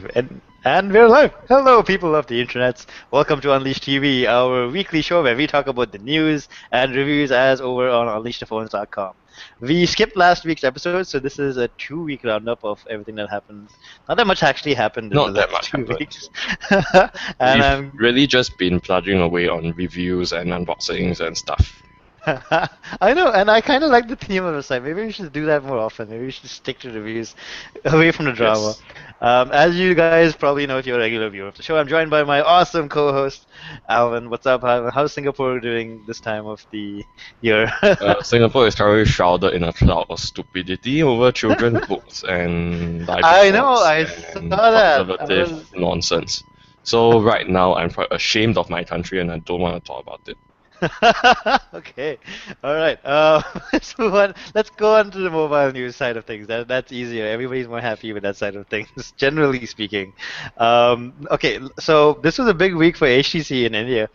And we're live. Hello, people of the internet. Welcome to Unleash TV, our weekly show where we talk about the news and reviews as over on UnleashThePhones.com. We skipped last week's episode, so this is a 2 week roundup of everything that happened. Not that much actually happened in the Not that last much two happened. weeks. And We've I'm really just been plugging away on reviews and unboxings and stuff. I know, and I kind of like the theme of the site. Maybe we should do that more often. Maybe we should stick to reviews away from the drama. Yes. As you guys probably know if you're a regular viewer of the show, I'm joined by my awesome co-host, Alvin. What's up, Alvin? How's Singapore doing this time of the year? Singapore is currently shrouded in a cloud of stupidity over children's books and life I know, reports I and saw that. conservative nonsense. So right now I'm quite ashamed of my country and I don't want to talk about it. Okay, all right. Let's move on. Let's go on to the mobile news side of things. That's easier. Everybody's more happy with that side of things, generally speaking. Okay, so this was a big week for HTC in India.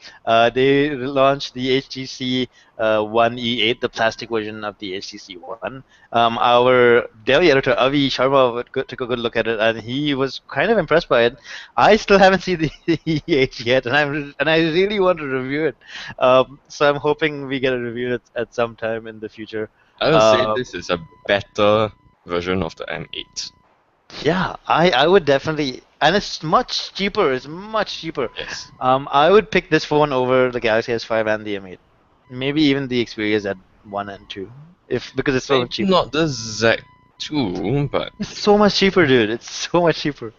They launched the HTC One E8, the plastic version of the HTC One. Our Delhi editor Avi Sharma took a good look at it, and he was kind of impressed by it. I still haven't seen the E8 yet, and I really want to review it. So I'm hoping we get a review at some time in the future. I would say Uh, this is a better version of the M8. yeah, I would definitely, and it's much cheaper. It's much cheaper. Yes. I would pick this phone over the Galaxy S5 and the M8, maybe even the Xperia Z1 and 2, if because it's so much Maybe cheaper. not the Z2, but It's so much cheaper, dude. It's so much cheaper.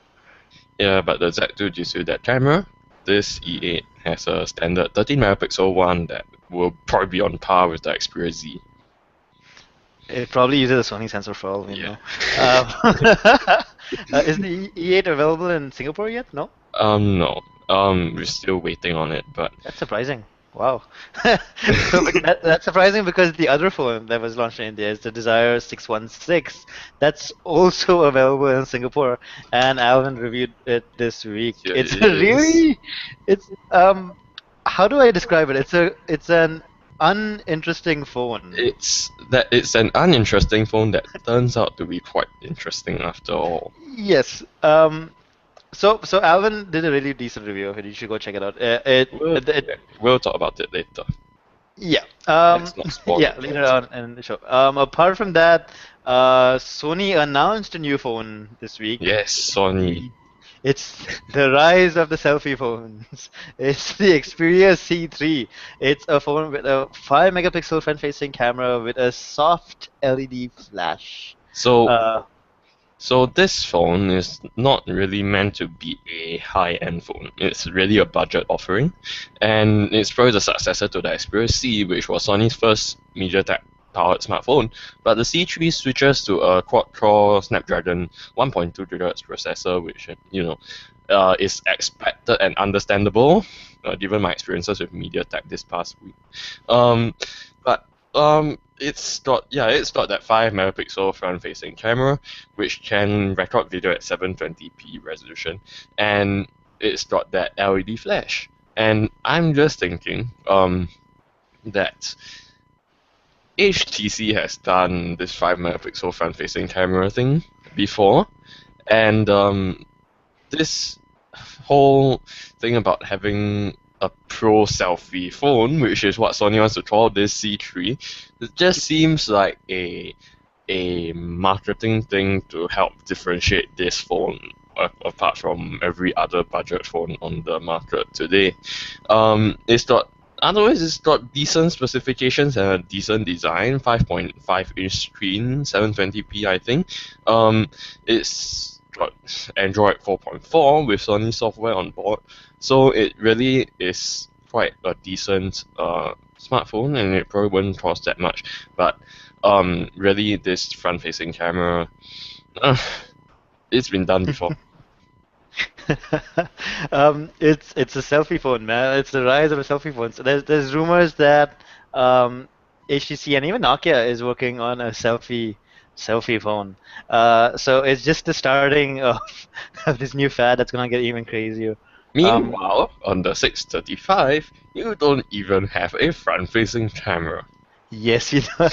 yeah, but the Z2 gives you that camera. This E8 has a standard 13 megapixel one that will probably be on par with the Xperia Z. It probably uses a Sony sensor for all we Yeah. know. Is the E8 available in Singapore yet? No? No. We're still waiting on it, but That's surprising. Wow. So that's surprising because the other phone that was launched in India is the Desire 616. That's also available in Singapore, and Alvin reviewed it this week. yeah, It's it a is. really, it's how do I describe it? It's an uninteresting phone. It's an uninteresting phone that turns out to be quite interesting after all. Yes. So Alvin did a really decent review of it. You should go check it out. We'll talk about it later. Yeah. Let's not spoil Yeah, it later yet. on in the show. Apart from that, Sony announced a new phone this week. Yes, Sony. It's the rise of the selfie phones. It's the Xperia C3. It's a phone with a 5 megapixel front-facing camera with a soft LED flash. So Uh, So this phone is not really meant to be a high-end phone. It's really a budget offering, and it's probably the successor to the Xperia C, which was Sony's first MediaTek-powered smartphone. But the C3 switches to a quad-core Snapdragon 1.2 GHz processor, which is expected and understandable, given my experiences with MediaTek this past week. But it's got that 5 megapixel front-facing camera, which can record video at 720p resolution, and it's got that LED flash. And I'm just thinking that HTC has done this 5 megapixel front-facing camera thing before, and this whole thing about having a pro selfie phone, which is what Sony wants to call this C3, it just seems like a marketing thing to help differentiate this phone apart from every other budget phone on the market today. It's got decent specifications and a decent design, 5.5-inch screen, 720p I think. It's got Android 4.4 with Sony software on board, so it really is quite a decent smartphone, and it probably wouldn't cost that much. But really, this front-facing camera, uh, it's been done before. it's a selfie phone, man. It's the rise of a selfie phone. So there's rumors that HTC and even Nokia is working on a selfie phone. So it's just the starting of, of this new fad that's gonna get even crazier. Um, Meanwhile, on the 635, you don't even have a front-facing camera. yes, you know.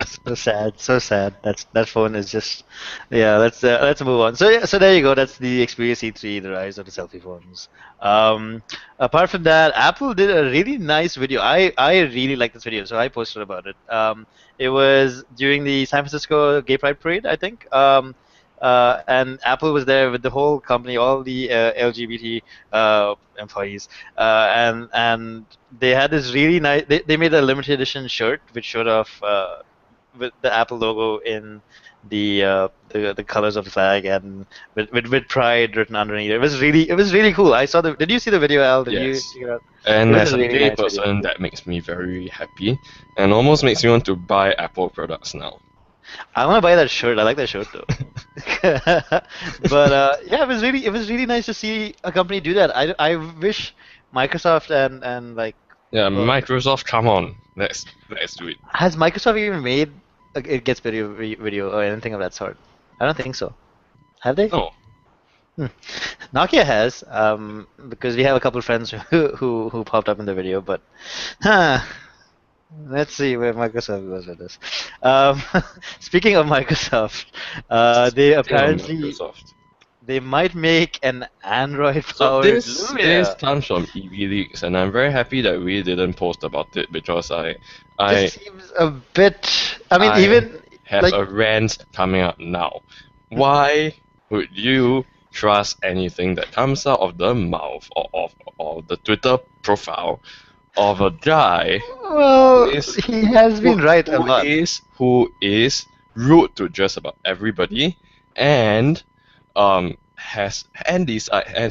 So sad, so sad. That phone is just, yeah. Let's move on. So yeah, so there you go. That's the Xperia C3, the rise of the selfie phones. Um, Apart from that, Apple did a really nice video. I really like this video, so I posted about it. It was during the San Francisco Gay Pride Parade, I think. And Apple was there with the whole company, all the LGBT employees, and they had this really nice. They made a limited edition shirt which showed off with the Apple logo in the colors of the flag and with pride written underneath. It was really cool. I saw the. Did you see the video, Al? Did you Yes. check it out? It And was as a a really gay nice video. person, that makes me very happy and almost makes me want to buy Apple products now. I want to buy that shirt. I like that shirt though. But yeah, it was really nice to see a company do that. I wish Microsoft and like Yeah, well, Microsoft, come on. Let's do it. has Microsoft even made a It Gets video or anything of that sort? I don't think so. Have they? No. Hmm. Nokia has, because we have a couple friends who popped up in the video, but huh, let's see where Microsoft goes with this. Um, Speaking of Microsoft, they Speaking of apparently Microsoft. they might make an So Android-powered this Lumia. comes from EV Leaks, and I'm very happy that we didn't post about it because This I seems a bit. I mean, I even have like a rant coming up now. Why would you trust anything that comes out of the mouth or the Twitter profile of a guy who well, is he has who, been right a who lot. is who is rude to just about everybody and has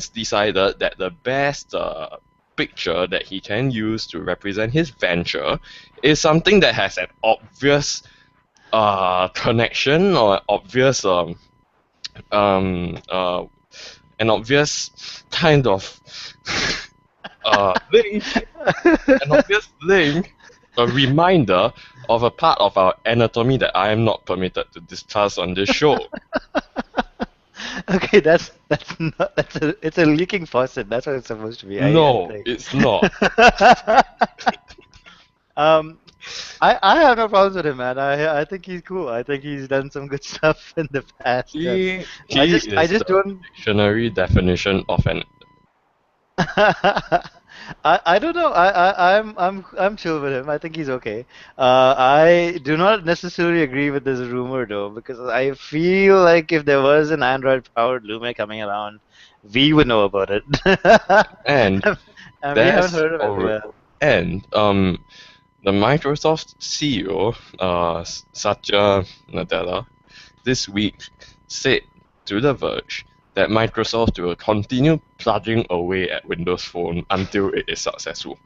decided that the best picture that he can use to represent his venture is something that has an obvious connection or um uh an obvious kind of link, an obvious link, a reminder of a part of our anatomy that I am not permitted to discuss on this show. Okay, that's not it's a leaking faucet. That's what it's supposed to be. I No, think. it's not. um, I have no problems with him, man. I think he's cool. I think he's done some good stuff in the past, and I He just I is just the don't. dictionary definition of an. I don't know. I'm chill with him. I think he's okay. I do not necessarily agree with this rumor though, because I feel like if there was an Android-powered Lumia coming around, we would know about it. And And we haven't that's heard of it. our Yeah. and the Microsoft CEO Satya Nadella this week said to The Verge that Microsoft will continue plugging away at Windows Phone until it is successful.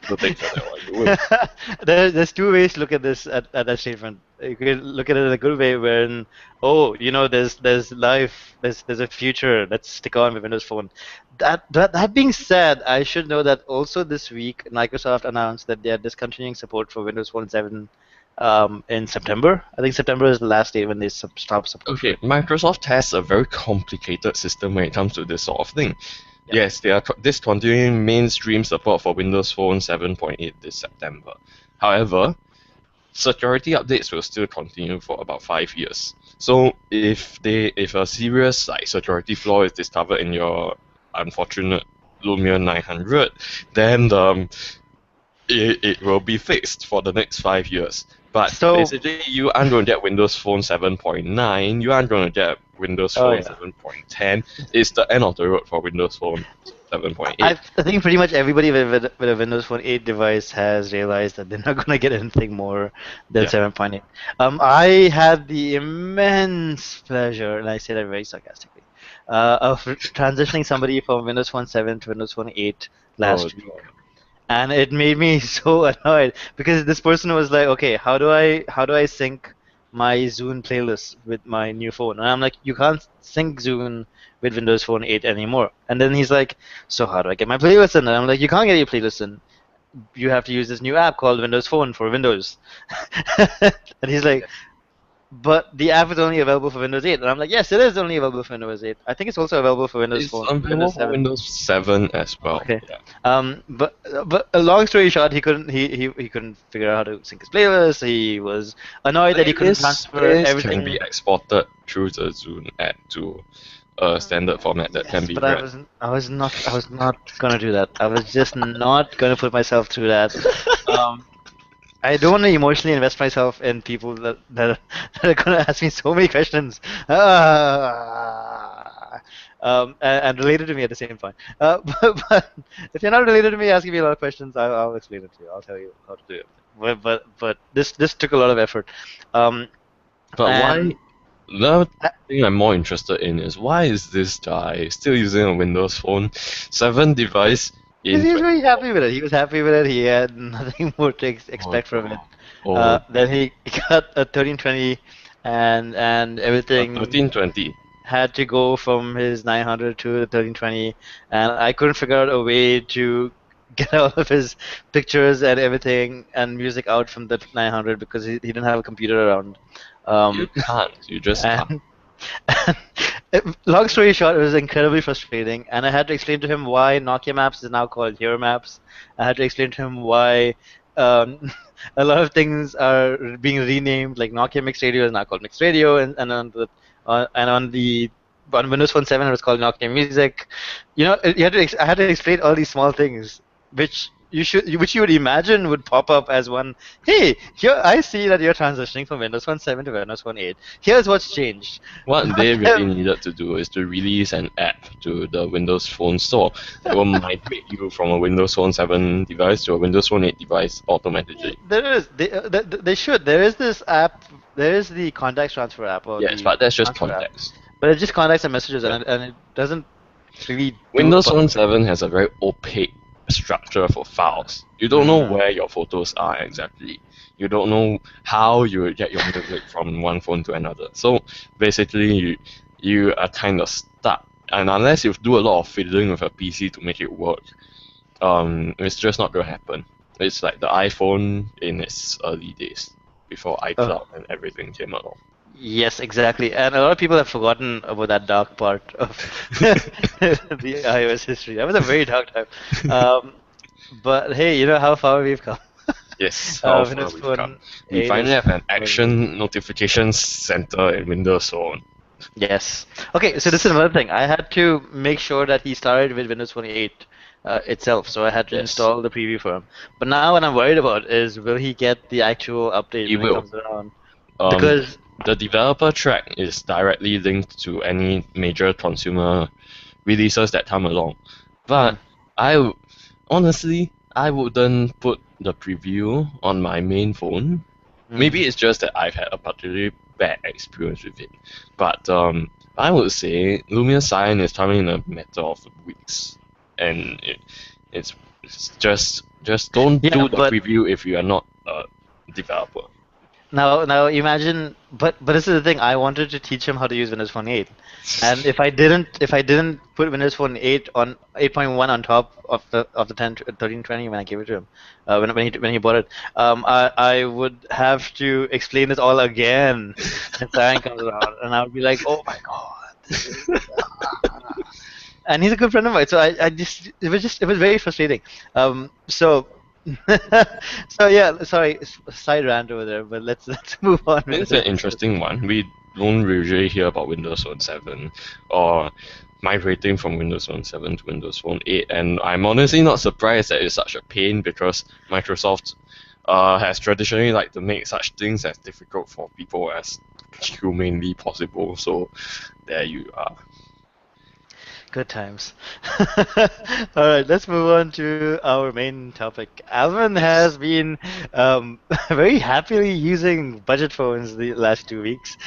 So take that what you will. There's two ways to look at this at that statement. You could look at it in a good way, wherein there's life, there's a future. Let's stick on with Windows Phone. That being said, I should know that also this week Microsoft announced that they are discontinuing support for Windows Phone 7 in September. I think September is the last day when they stop support for Okay, it. Microsoft has a very complicated system when it comes to this sort of thing. Yeah. Yes, they are discontinuing mainstream support for Windows Phone 7.8 this September. However, security updates will still continue for about 5 years. So if a serious security flaw is discovered in your unfortunate Lumia 900, then it will be fixed for the next 5 years. But So, basically, you aren't going to get Windows Phone 7.9. You aren't going to get Windows oh Phone yeah. 7.10. It's the end of the road for Windows Phone 7.8. I think pretty much everybody with a Windows Phone 8 device has realized that they're not going to get anything more than Yeah. 7.8. I had the immense pleasure, and I say that very sarcastically, of transitioning somebody from Windows Phone 7 to Windows Phone 8 last week. God. And it made me so annoyed because this person was like, okay, how do I sync my Zune playlist with my new phone? And I'm like, you can't sync Zune with Windows Phone 8 anymore. And then he's like, so how do I get my playlist in? And I'm like, you can't get your playlist in. You have to use this new app called Windows Phone for Windows. And he's like, but the app is only available for Windows 8. And I'm like, yes, it is only available for Windows 8. I think it's also available for Windows It's Phone, available Windows for 7. Windows 7 as well. Okay. Yeah. But a long story short, he couldn't figure out how to sync his playlist. He was annoyed that he couldn't transfer Playlist can be everything. exported through the Zune app to a standard format that can Yes, be but read. I was not gonna do that. I was just not gonna put myself through that. Um, I don't want to emotionally invest myself in people that are gonna ask me so many questions. And related to me at the same point. But if you're not related to me, asking me a lot of questions, I'll explain it to you. I'll tell you how to do it. But this took a lot of effort. Um, But and why? The thing I'm more interested in is why is this guy still using a Windows Phone 7 device because in he was very 2012? happy with it. He was happy with it. He had nothing more to Oh expect from it. god. Oh, Then he got a 1320, and a everything 1320. had to go from his 900 to the 1320, and I couldn't figure out a way to get all of his pictures and everything and music out from the 900 because he didn't have a computer around. You Um, can't. You just can't. and long story short, it was incredibly frustrating, and I had to explain to him why Nokia Maps is now called Hero Maps. I had to explain to him why um, a lot of things are being renamed, like Nokia Mixed Radio is now called Mixed Radio, and on the on Windows Phone 7 it was called Nokia Music. You know, I had to explain all these small things, which you would imagine would pop up as one. Hey, here I see that you're transitioning from Windows Phone 7 to Windows Phone 8. Here's what's changed. What they really needed to do is to release an app to the Windows Phone store that will migrate you from a Windows Phone 7 device to a Windows Phone 8 device automatically. They should. There is this app. There is the context transfer app or Yes, the but that's just transfer app, context. but it just contacts and messages, Yeah. and it doesn't really do. Windows Phone 7 has a very opaque structure for files. You don't know Mm. where your photos are exactly. You don't know how you would get your music from one phone to another. So basically, you are kind of stuck. And unless you do a lot of fiddling with a PC to make it work, it's just not going to happen. It's like the iPhone in its early days, before Oh, iCloud and everything came along. yes, exactly. And a lot of people have forgotten about that dark part of the iOS history. That was a very dark time. Um, but hey, you know how far we've come. Yes, how far Windows we've come. Phone We 8 finally is have an action notifications center in Windows Phone. yes. Okay, so this is Yes. another thing. I had to make sure that he started with Windows Phone 8 itself, so I had to Yes. install the preview for him. But now what I'm worried about is will he get the actual update He when it will. comes around? Um, Because the developer track is directly linked to any major consumer releases that come along. hmm, But honestly, I wouldn't put the preview on my main phone. hmm. Maybe it's just that I've had a particularly bad experience with it. But I would say Lumia Sign is coming in a matter of weeks, and it's just don't Yeah, do the but preview if you are not a developer. now imagine, but this is the thing. I wanted to teach him how to use Windows Phone 8, and if I didn't put Windows Phone 8 on 8.1 on top of the 1320 when I gave it to him, when he bought it, I would have to explain this all again when Siren comes around, and I would be like, oh my god, this is. And he's a good friend of mine, so I just it was very frustrating. So so yeah, sorry, side rant over there, but let's move on with It's this an episode. interesting one. We don't usually hear about Windows Phone 7 or migrating from Windows Phone 7 to Windows Phone 8, and I'm honestly not surprised that it's such a pain because Microsoft has traditionally liked to make such things as difficult for people as humanly possible. So there you are. Good times. All right, let's move on to our main topic. Alvin Yes. has been very happily using budget phones the last 2 weeks.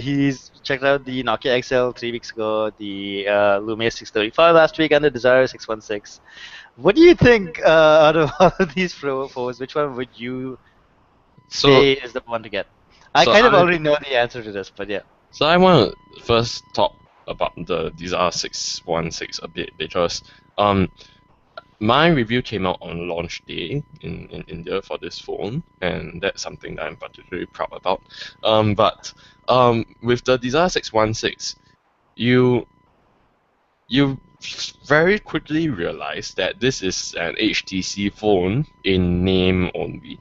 He's checked out the Nokia XL 3 weeks ago, the Lumia 635 last week, and the Desire 616. What do you think out of all of these phones, which one would you So say is the one to get? I so kind of I already know the answer to this, but yeah. So I want to first talk about the Desire 616 a bit because um my review came out on launch day in India for this phone, and that's something that I'm particularly proud about. But with the Desire 616, you you very quickly realize that this is an HTC phone in name only.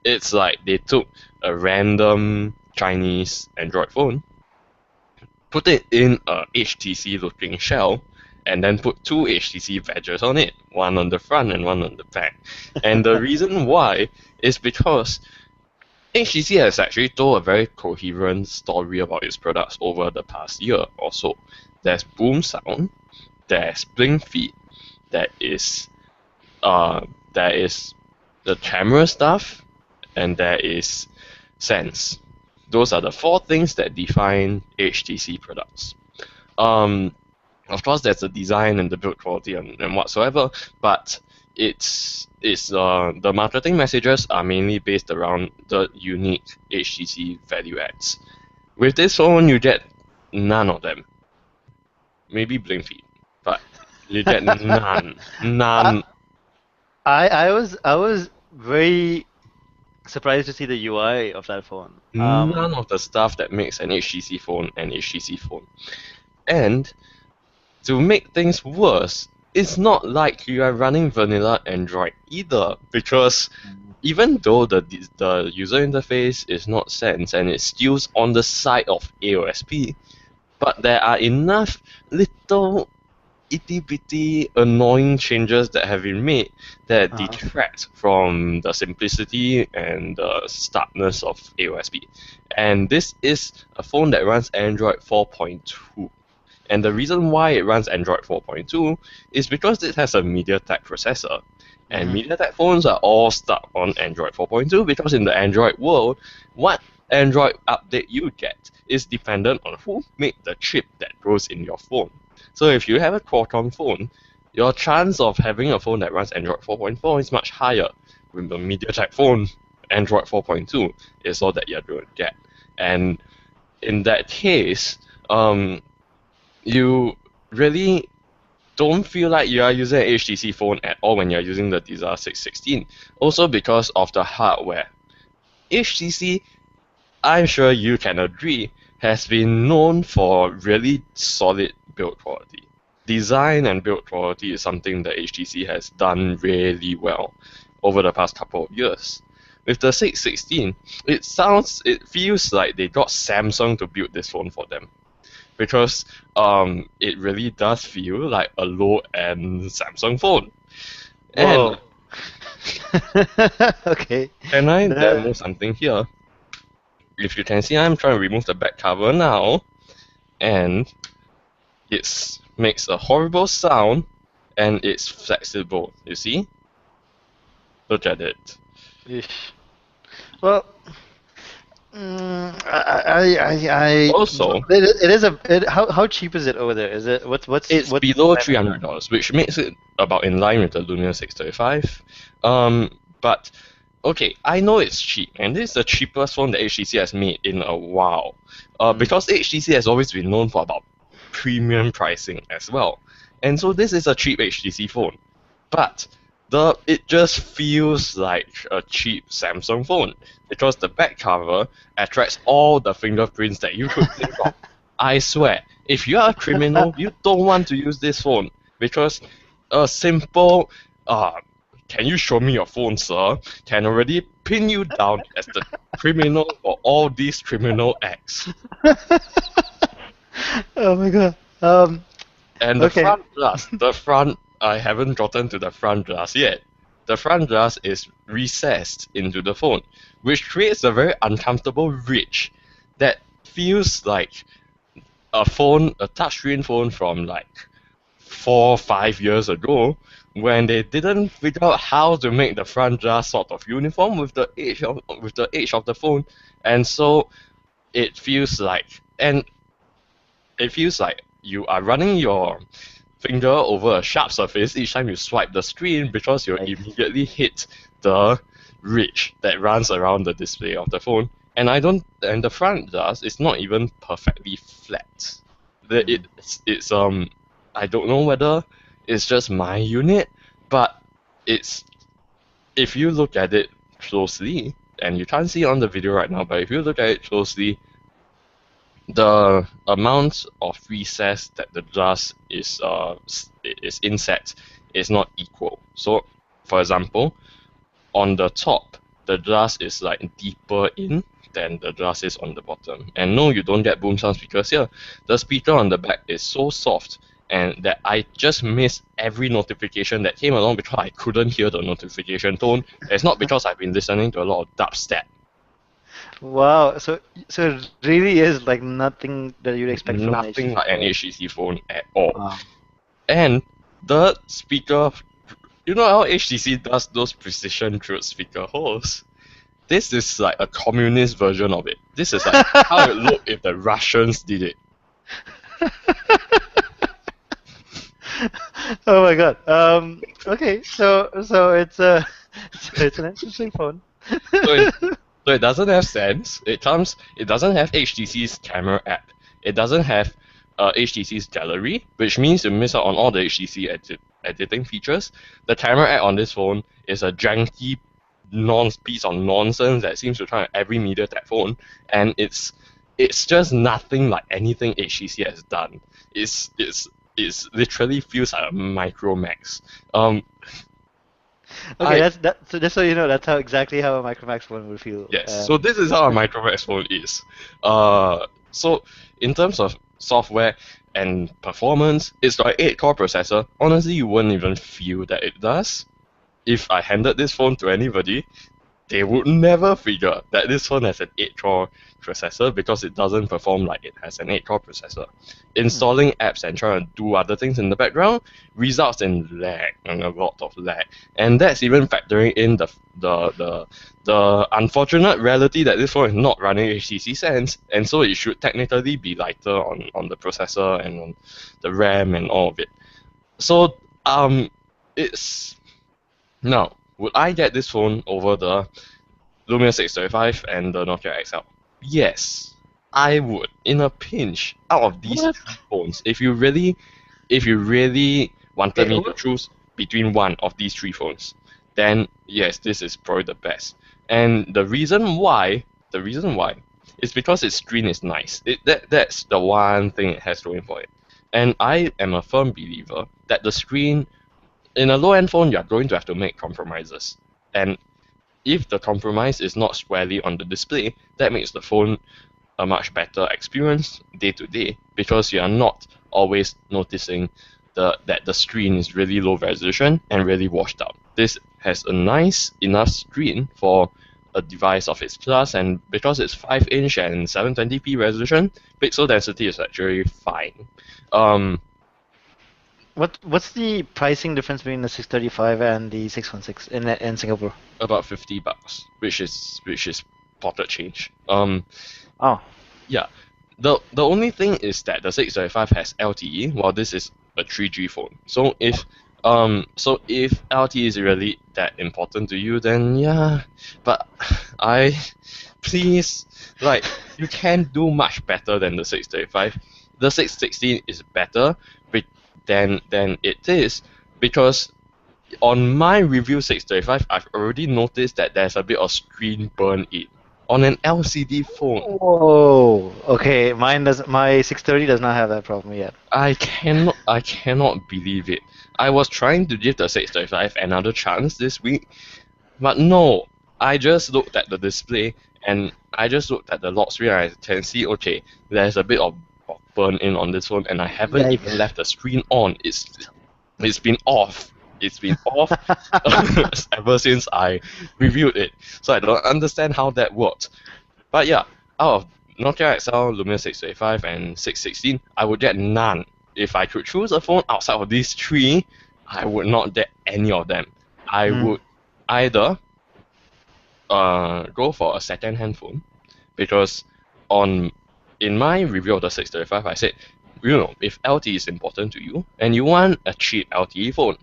It's like they took a random Chinese Android phone, put it in a HTC looking shell, and then put two HTC badges on it, one on the front and one on the back. And the reason why is because HTC has actually told a very coherent story about its products over the past year or so. There's boom sound, there's blink feed, there is there is the camera stuff, and there is sense. Those are the four things that define HTC products. Of course, there's the design and the build quality and whatsoever, but the marketing messages are mainly based around the unique HTC value adds. With this phone, you get none of them. Maybe blink feed, but you get none. I was very surprised to see the UI of that phone. None of the stuff that makes an HTC phone an HTC phone. And to make things worse, it's not like you are running vanilla Android either, because even though the user interface is not Sense and it's still on the side of AOSP, but there are enough little itty bitty annoying changes that have been made that detract from the simplicity and the starkness of AOSP. And this is a phone that runs Android 4.2. And the reason why it runs Android 4.2 is because it has a MediaTek processor. And MediaTek phones are all stuck on Android 4.2 because in the Android world, what Android update you get is dependent on who made the chip that goes in your phone. So if you have a Qualcomm phone, your chance of having a phone that runs Android 4.4 is much higher. With the MediaTek phone, Android 4.2 is all that you're going to get. And in that case, you really don't feel like you are using an HTC phone at all when you're using the Desire 616. Also because of the hardware. HTC, I'm sure you can agree, has been known for really solid build quality. Design and build quality is something that HTC has done really well over the past couple of years. With the 616, it feels like they got Samsung to build this phone for them. Because it really does feel like a low-end Samsung phone. Whoa. And Okay. can I demo something here? If you can see, I'm trying to remove the back cover now, and it makes a horrible sound, and it's flexible. You see? Look at it. Eesh. Well, I Also, it is how cheap is it over there? Is it what's it's below $300, which makes it about in line with the Lumia 635. But okay, I know it's cheap, and this is the cheapest phone that HTC has made in a while. Because HTC has always been known for about premium pricing as well, and so this is a cheap HTC phone. But it just feels like a cheap Samsung phone because the back cover attracts all the fingerprints that you could think of. I swear, if you are a criminal, you don't want to use this phone because a simple can you show me your phone, sir, can already pin you down as the criminal for all these criminal acts. Oh my god. And the Okay. front, I haven't gotten to the front glass yet. The front glass is recessed into the phone, which creates a very uncomfortable ridge that feels like a touchscreen phone from like 4 or 5 years ago, when they didn't figure out how to make the front glass sort of uniform with the edge of the phone, and so it feels like you are running your finger over a sharp surface each time you swipe the screen because you immediately hit the ridge that runs around the display of the phone. And the front glass is not even perfectly flat. I don't know whether it's just my unit, but it's if you look at it closely, and you can't see it on the video right now, but if you look at it closely, the amount of recess that the glass is inset is not equal. So, for example, on the top, the glass is like deeper in than the glass is on the bottom. And no, you don't get boom sounds because here, the speaker on the back is so soft and that I just missed every notification that came along because I couldn't hear the notification tone. It's not because I've been listening to a lot of dubstep. Wow, so it really is like nothing that you'd expect from an Nothing HTC like an phone. HTC phone at all. Wow. And the speaker, you know how HTC does those precision through speaker holes? This is like a communist version of it. This is like how it would look if the Russians did it. Oh my God. Okay, so it's so it's an interesting phone. So it doesn't have sense. It doesn't have HTC's camera app. It doesn't have HTC's gallery, which means you miss out on all the HTC editing features. The camera app on this phone is a janky piece of nonsense that seems to try on every MediaTek phone, and it's just nothing like anything HTC has done. It's literally feels like a Micro Max. Okay, so just so you know, that's exactly how a Micromax phone would feel. Yes, so this is how a Micromax phone is. So in terms of software and performance, it's got an 8-core processor. Honestly, you wouldn't even feel that it does. If I handed this phone to anybody, they would never figure that this phone has an 8-core processor because it doesn't perform like it has an 8-core processor. Installing apps and trying to do other things in the background results in lag, and a lot of lag. And that's even factoring in the unfortunate reality that this phone is not running HTC Sense, and so it should technically be lighter on the processor and on the RAM and all of it. So it's now, would I get this phone over the Lumia 635 and the Nokia XL? Yes, I would. In a pinch, out of these three phones, if you really wanted me to choose between one of these three phones, then yes, this is probably the best. And the reason why is because its screen is nice. That's the one thing it has going for it. And I am a firm believer that the screen in a low-end phone, you're going to have to make compromises. And if the compromise is not squarely on the display, that makes the phone a much better experience day to day because you are not always noticing that the screen is really low resolution and really washed out. This has a nice enough screen for a device of its class, and because it's 5-inch and 720p resolution, pixel density is actually fine. What's the pricing difference between the 635 and the 616 in Singapore? About $50, which is pocket change. Oh. Yeah. The only thing is that the 635 has LTE, while this is a 3G phone. So if LTE is really that important to you, then yeah. But please, like, you can't do much better than the 635. The 616 is better than it is because on my review 635, I've already noticed that there's a bit of screen burn in on an LCD phone. Whoa. Okay, my 630 does not have that problem yet. I cannot believe it. I was trying to give the 635 another chance this week, but no. I just looked at the display and I just looked at the lock screen and I can see, okay, there's a bit of burn in on this phone, and I haven't even left the screen on. It's been off. It's been off ever since I reviewed it. So I don't understand how that worked. But yeah, out of Nokia XL, Lumia 635, and 616, I would get none. If I could choose a phone outside of these three, I would not get any of them. I would either go for a second-hand phone, because in my review of the 635, I said, if LTE is important to you and you want a cheap LTE phone,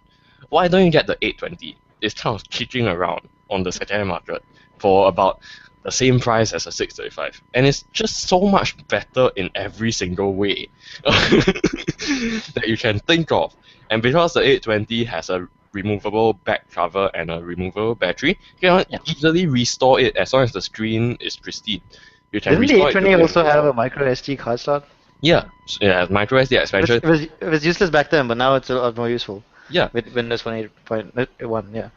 why don't you get the 820? It's kind of kicking around on the second market for about the same price as a 635, and it's just so much better in every single way that you can think of. And because the 820 has a removable back cover and a removable battery, you can Yeah. easily restore it as long as the screen is pristine. You can Didn't the restore it to 820 the also have a micro SD card slot? yeah, yeah, micro SD expansion. It was useless back then, but now it's a lot more useful Yeah, with Windows 8.1. Yeah.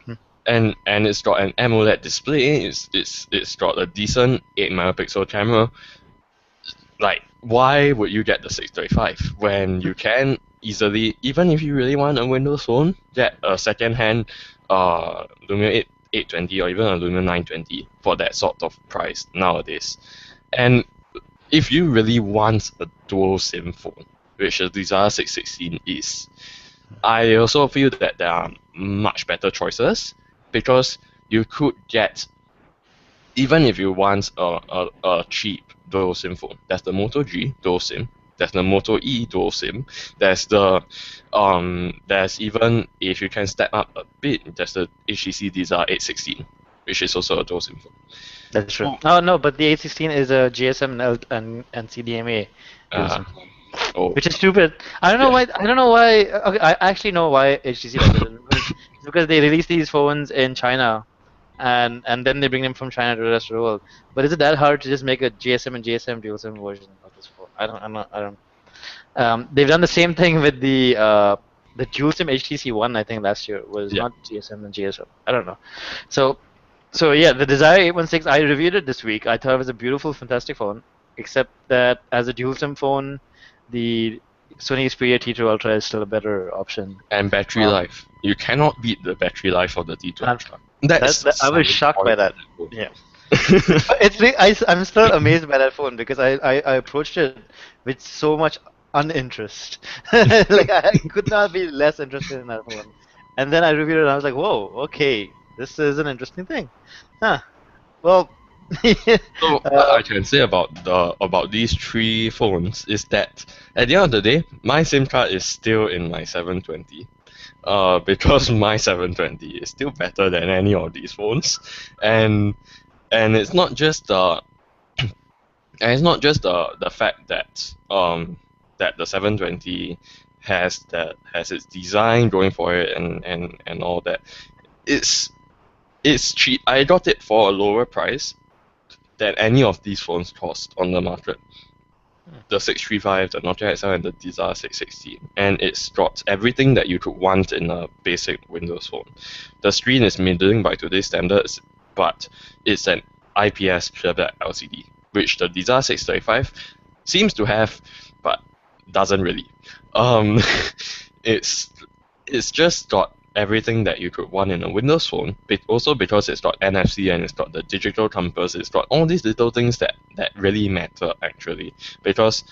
and it's got an AMOLED display. It's got a decent 8 megapixel camera. Like, why would you get the 635 when you can easily, even if you really want a Windows phone, get a second-hand Lumia 820 or even a Lumia 920 for that sort of price nowadays? And if you really want a dual SIM phone, which the Desire 616 is, I also feel that there are much better choices because you could get, even if you want a cheap dual SIM phone, there's the Moto G dual SIM, there's the Moto E dual SIM, there's even, if you can step up a bit, there's the HTC Desire 816, which is also a dual SIM phone. That's true. Oh no, but the 816 is a GSM and CDMA dual Uh, SIM, oh, which is stupid. I don't know yeah. why. I don't know why. Okay, I actually know why HTC does it. It's because they release these phones in China, and then they bring them from China to the rest of the world. But is it that hard to just make a GSM and GSM dual SIM version of this phone? I don't. I'm not. I don't. They've done the same thing with the dual SIM HTC One. I think last year was Yeah. not GSM and GSM. I don't know. So yeah, the Desire 816, I reviewed it this week. I thought it was a beautiful, fantastic phone, except that as a dual SIM phone, the Sony Xperia T2 Ultra is still a better option. And battery Um, life. You cannot beat the battery life of the T2 and Ultra. That's I was selling shocked by point that. of phone. Yeah. I'm still amazed by that phone because I approached it with so much uninterest. Like I could not be less interested in that phone. And then I reviewed it and I was like, whoa, okay, this is an interesting thing. Huh. Well, So what uh, I can say about these three phones is that at the end of the day, my SIM card is still in my 720. Because my 720 is still better than any of these phones, and it's not just the fact that that the 720 has its design going for it and all that. It's cheap. I got it for a lower price than any of these phones cost on the market. The 635, the Nokia XL, and the Desire 616, and it's got everything that you could want in a basic Windows phone. The screen is middling by today's standards, but it's an IPS clear black LCD, which the Desire 635 seems to have, but doesn't really. Um, it's just got everything that you could want in a Windows phone, but also because it's got NFC and it's got the digital compass, it's got all these little things that really matter actually. Because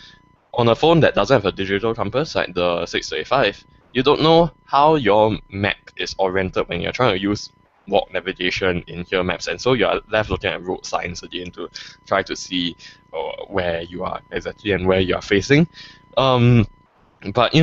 on a phone that doesn't have a digital compass like the 635, you don't know how your map is oriented when you're trying to use walk navigation in here maps, and so you're left looking at road signs again to try to see where you are exactly and where you are facing. But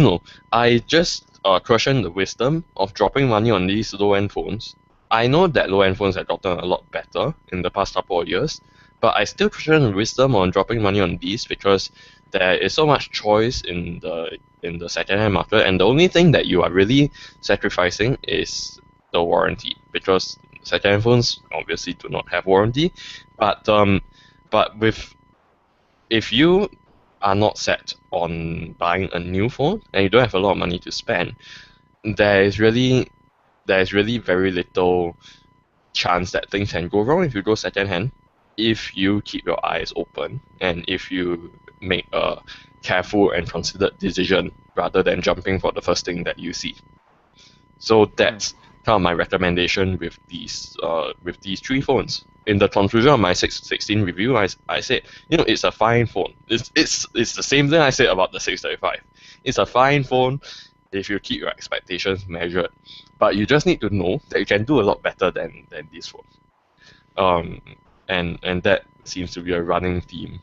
I just question the wisdom of dropping money on these low-end phones. I know that low-end phones have gotten a lot better in the past couple of years, but I still question the wisdom on dropping money on these because there is so much choice in the second-hand market, and the only thing that you are really sacrificing is the warranty, because second-hand phones obviously do not have warranty. But if you are not set on buying a new phone and you don't have a lot of money to spend, there is really very little chance that things can go wrong if you go second hand, if you keep your eyes open and if you make a careful and considered decision rather than jumping for the first thing that you see. So that's kind of my recommendation with these three phones. In the conclusion of my 616 review, I said, it's a fine phone. It's the same thing I said about the 635. It's a fine phone if you keep your expectations measured, but you just need to know that you can do a lot better than this phone. And that seems to be a running theme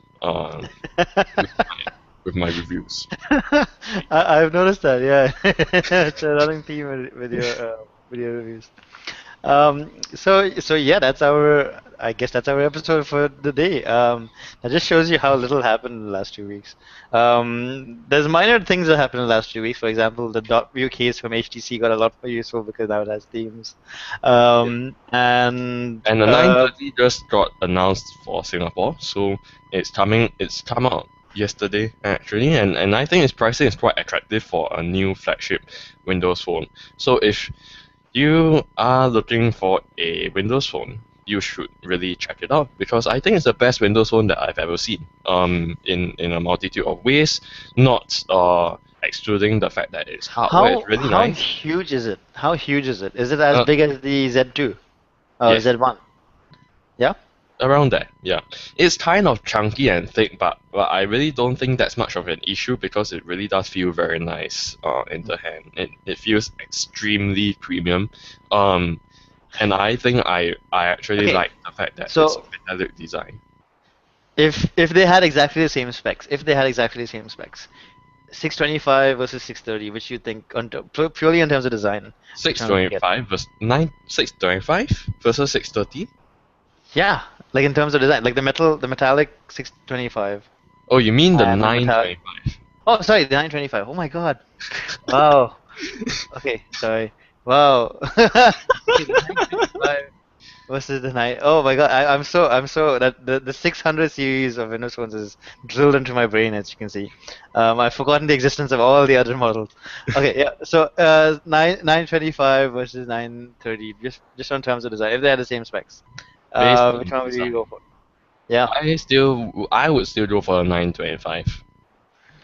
with my reviews. I've noticed that. Yeah, it's a running theme with your reviews. So yeah, that's our. I guess that's our episode for the day. That just shows you how little happened in the last 2 weeks. There's minor things that happened in the last 2 weeks. For example, the dot view case from HTC got a lot more useful because now it has themes. And And the 930 just got announced for Singapore, so it's coming. It's come out yesterday actually, and I think its pricing is quite attractive for a new flagship Windows phone. So if you are looking for a Windows phone, you should really check it out because I think it's the best Windows phone that I've ever seen. In a multitude of ways, not excluding the fact that its hardware is really how nice. huge is it? How huge is it? Is it as Uh, big as the Z2 or yes, Z1? Yeah. around there. Yeah, it's kind of chunky and thick, but I really don't think that's much of an issue because it really does feel very nice in the hand. It feels extremely premium. Um, and I think I actually Okay. like the fact that it's a So metallic design. if they had exactly the same specs, 625 versus 630, which you think purely in terms of design, which one would you get? 625 versus 630. Yeah, like in terms of design, like the metallic 625 Oh, you mean the and the metallic. 925? Oh, sorry, the 925. Oh my God. Wow. Okay, sorry. Wow. Okay, the 925 versus the 9. Oh my God, I'm so that the 600 series of Windows phones is drilled into my brain, as you can see. I've forgotten the existence of all the other models. Okay, yeah. So 925 versus 930, just on terms of design, if they had the same specs. Based Which on one would you design, go for? Yeah. I would still go for the 925.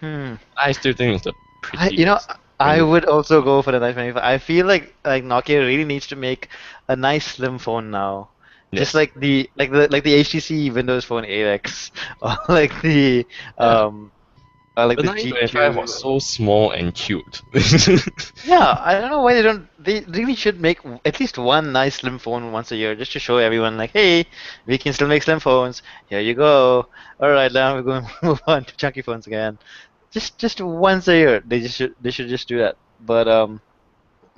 Hmm. I still think it's the I, you know, prettiest I Windows. would also go for the 925. I feel like Nokia really needs to make a nice slim phone now. Just Yes. like the HTC Windows Phone 8X or like the Yeah. um or like The the 925 was G2. so small and cute. Yeah, I don't know why they don't. They really should make at least one nice slim phone once a year, just to show everyone, like, hey, we can still make slim phones. Here you go. All right, now we're going to move on to chunky phones again. Just once a year, they should just do that. But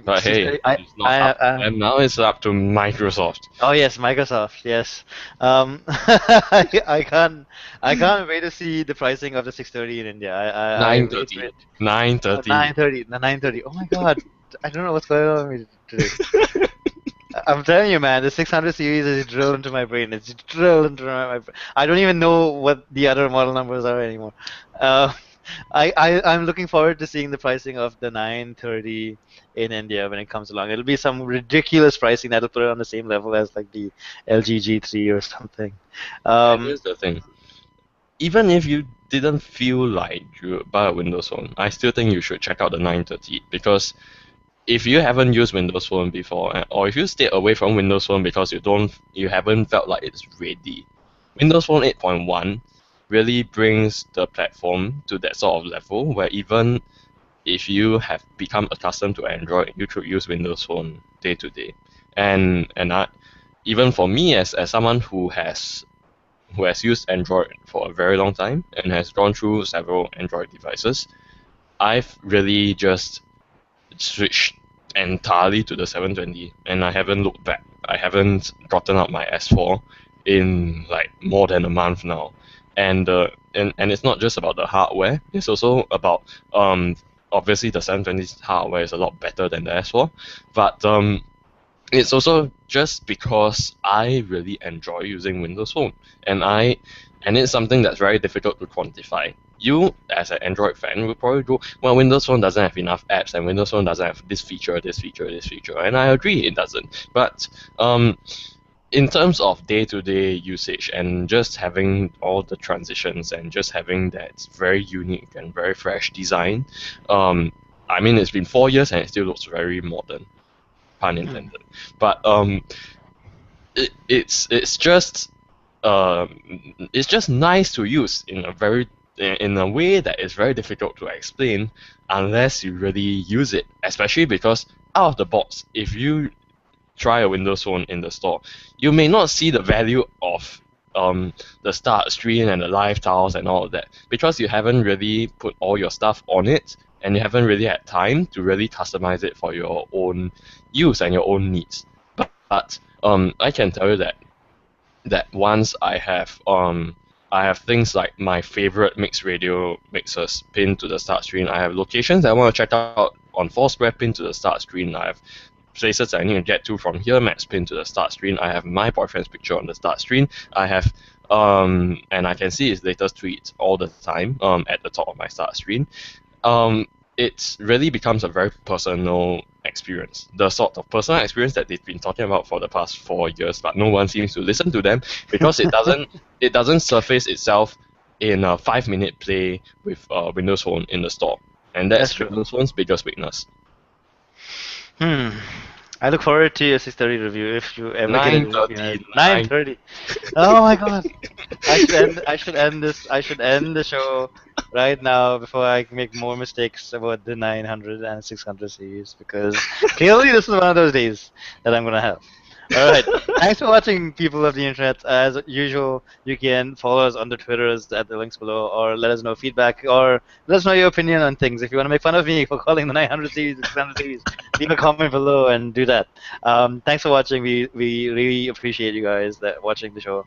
But six hey, thirty. I it's not I up to them now, it's up to Microsoft. Oh yes, Microsoft. Yes. I can't wait to see the pricing of the 630 in India. I wait for 930. it. 930. 930, the 930. Oh my God, I don't know what's going on with me today. I'm telling you, man, the 600 series is drilled into my brain. It's drilled into my brain. I don't even know what the other model numbers are anymore. Uh, I'm looking forward to seeing the pricing of the 930 in India when it comes along. It'll be some ridiculous pricing that'll put it on the same level as like the LG G3 or something. And Um, here's the thing. Even if you didn't feel like you would buy a Windows Phone, I still think you should check out the 930 because if you haven't used Windows Phone before, or if you stayed away from Windows Phone because you haven't felt like it's ready, Windows Phone 8.1 really brings the platform to that sort of level where even if you have become accustomed to Android, you should use Windows Phone day to day. Even for me as someone who has used Android for a very long time and has gone through several Android devices, I've really just switched entirely to the 720 and I haven't looked back. I haven't gotten out my S4 in like more than a month now. And it's not just about the hardware, it's also about obviously the 720's hardware is a lot better than the S4, but it's also just because I really enjoy using Windows Phone, and it's something that's very difficult to quantify. You, as an Android fan, will probably go, well, Windows Phone doesn't have enough apps, and Windows Phone doesn't have this feature, this feature, this feature, and I agree it doesn't. But in terms of day-to-day usage and just having all the transitions and just having that very unique and very fresh design, I mean, it's been 4 years and it still looks very modern, pun hmm. intended. But it's just nice to use in a way that is very difficult to explain unless you really use it. Especially because out of the box, if you try a Windows Phone in the store, you may not see the value of the start screen and the live tiles and all of that because you haven't really put all your stuff on it and you haven't really had time to really customize it for your own use and your own needs. But I can tell you that once I have things like my favorite mixed radio mixers pinned to the start screen. I have locations I want to check out on Foursquare pinned to the start screen. I have places I need to get to from here maps pinned to the start screen. I have my boyfriend's picture on the start screen. I have and I can see his latest tweets all the time at the top of my start screen. It really becomes a very personal experience. The sort of personal experience that they've been talking about for the past 4 years, but no one seems to listen to them because it doesn't surface itself in a 5-minute play with Windows Phone in the store, and That's that's true. Windows Phone's biggest weakness. Hmm. I look forward to your 6:30 review if you ever get it. Yeah, 9:30, 9:30. Oh my God. I should end the show right now before I make more mistakes about the 900 and 600 series because clearly this is one of those days that I'm gonna have. All right. Thanks for watching, people of the internet. As usual, you can follow us on the Twitters at the links below, or let us know feedback, or let us know your opinion on things. If you want to make fun of me for calling the 900 series the 600 series, leave a comment below and do that. Thanks for watching. We really appreciate you guys that watching the show.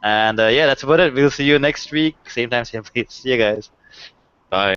And yeah, that's about it. We'll see you next week, same time, same place. See you guys. Bye.